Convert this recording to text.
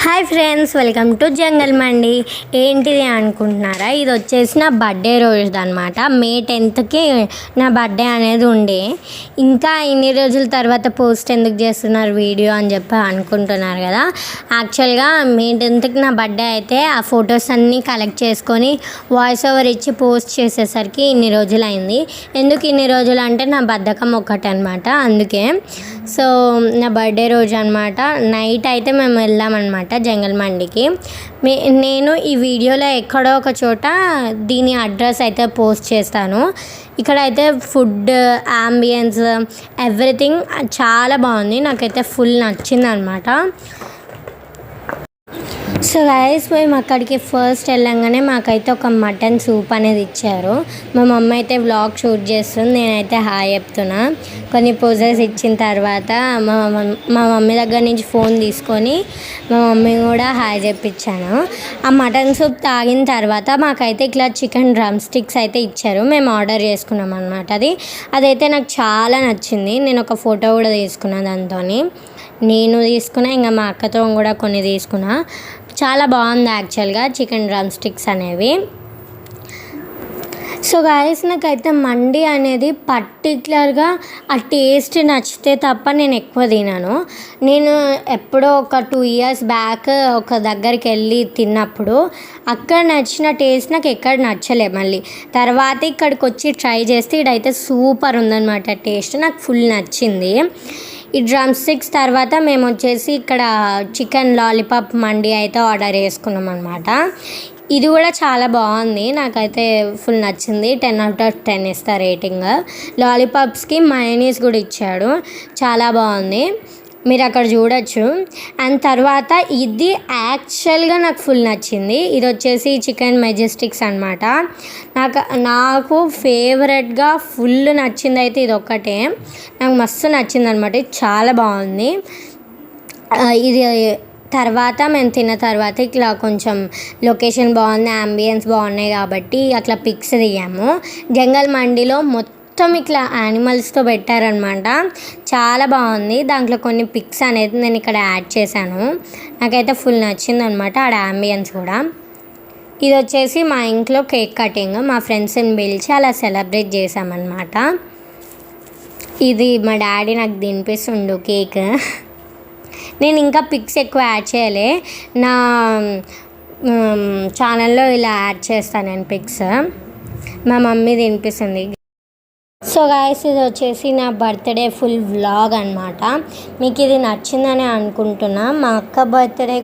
Hi friends, welcome to జంగల్ మండి. ఏంటిది అనుకుంటున్నారా? ఇది వచ్చేసి నా బర్త్డే రోజు అనమాట. మే 10th నా బర్త్డే అనేది ఉండే. ఇంకా ఇన్ని రోజుల తర్వాత పోస్ట్ ఎందుకు చేస్తున్నారు వీడియో అని చెప్పి అనుకుంటున్నారు కదా. యాక్చువల్గా మే 10th నా బర్త్డే అయితే ఆ ఫొటోస్ అన్నీ కలెక్ట్ చేసుకొని వాయిస్ ఓవర్ ఇచ్చి పోస్ట్ చేసేసరికి ఇన్ని రోజులు అయింది. ఎందుకు ఇన్ని రోజులు అంటే నా బద్ధకం ఒక్కటి అనమాట. అందుకే సో నా బర్త్డే రోజు అనమాట. నైట్ అయితే మేము వెళ్ళామన్నమాట జంగల్ మండికి. నేను ఈ వీడియోలో ఎక్కడో ఒక చోట దీని అడ్రస్ అయితే పోస్ట్ చేస్తాను. ఇక్కడైతే ఫుడ్, అంబియన్స్, ఎవ్రీథింగ్ చాలా బాగుంది. నాకైతే ఫుల్ నచ్చింది అనమాట. సో గైస్, మేము అక్కడికి ఫస్ట్ వెళ్ళంగానే మాకైతే ఒక మటన్ సూప్ అనేది ఇచ్చారు. మా మమ్మీ అయితే వ్లాగ్ షూట్ చేస్తుంది, నేనైతే హాయ్ చెప్తున్నా. కొన్ని పోజెస్ ఇచ్చిన తర్వాత మా మమ్మీ దగ్గర నుంచి ఫోన్ తీసుకొని మా మమ్మీ కూడా హాయ్ చెప్పించాను. ఆ మటన్ సూప్ తాగిన తర్వాత మాకైతే ఇట్లా చికెన్ డ్రమ్ స్టిక్స్ అయితే ఇచ్చారు. మేము ఆర్డర్ చేసుకున్నాం అనమాట. అదైతే నాకు చాలా నచ్చింది. నేను ఒక ఫోటో కూడా తీసుకున్నాను దాంతో. నేను తీసుకున్నా, ఇంకా మా అక్కతో కూడా కొన్ని తీసుకున్నా. చాలా బాగుంది యాక్చువల్గా చికెన్ డ్రమ్ స్టిక్స్ అనేవి. సో గాయస్, నాకైతే మండి అనేది పర్టికులర్గా ఆ టేస్ట్ నచ్చితే తప్ప నేను ఎక్కువ తినను. నేను ఎప్పుడో ఒక 2 years బ్యాక్ ఒక దగ్గరికి వెళ్ళి తిన్నప్పుడు అక్కడ నచ్చిన టేస్ట్ నాకు ఎక్కడ నచ్చలే. మళ్ళీ తర్వాత ఇక్కడికి వచ్చి ట్రై చేస్తే ఇదైతే సూపర్ ఉందన్నమాట. టేస్ట్ నాకు ఫుల్ నచ్చింది. ఈ డ్రమ్ స్టిక్స్ తర్వాత మేము వచ్చేసి ఇక్కడ చికెన్ లాలీపాప్ మండి అయితే ఆర్డర్ చేసుకున్నాం అనమాట. ఇది కూడా చాలా బాగుంది, నాకైతే ఫుల్ నచ్చింది. 10 out of 10 ఇస్తా రేటింగ్. లాలీపాప్స్కి మయోనీస్ కూడా ఇచ్చాడు, చాలా బాగుంది, మీరు అక్కడ చూడొచ్చు. అండ్ తర్వాత ఇది యాక్చువల్గా నాకు ఫుల్ నచ్చింది. ఇది వచ్చేసి చికెన్ మెజెస్టిక్స్ అనమాట. నాకు ఫేవరెట్గా ఫుల్ నచ్చింది అయితే ఇది ఒక్కటే. నాకు మస్తు నచ్చింది అనమాట. చాలా బాగుంది. ఇది తర్వాత మేము తిన్న తర్వాత ఇట్లా కొంచెం లొకేషన్ బాగుంది, అంబియన్స్ బాగున్నాయి కాబట్టి అట్లా పిక్స్ దిగాము. జంగల్ మండిలో మొత్తం ఇట్లా యానిమల్స్తో పెట్టారనమాట. చాలా బాగుంది. దాంట్లో కొన్ని పిక్స్ అనేది నేను ఇక్కడ యాడ్ చేశాను. నాకైతే ఫుల్ నచ్చింది అనమాట ఆడ అంబియన్స్ కూడా. ఇది వచ్చేసి మా ఇంట్లో కేక్ కటింగ్, మా ఫ్రెండ్స్ని పిలిచి అలా సెలబ్రేట్ చేసామన్నమాట. ఇది మా డాడీ నాకు తినిపిస్తుండు కేక్. నేను ఇంకా పిక్స్ ఎక్కువ యాడ్ చేయలే, నా ఛానల్లో ఇలా యాడ్ చేస్తాను నేను పిక్స్. మా మమ్మీ తినిపిస్తుంది. సో గాయస్, ఇది వచ్చేసి నా బర్త్డే ఫుల్ వ్లాగ్ అనమాట. మీకు ఇది నచ్చిందని అనుకుంటున్నా. మా అక్క బర్త్డే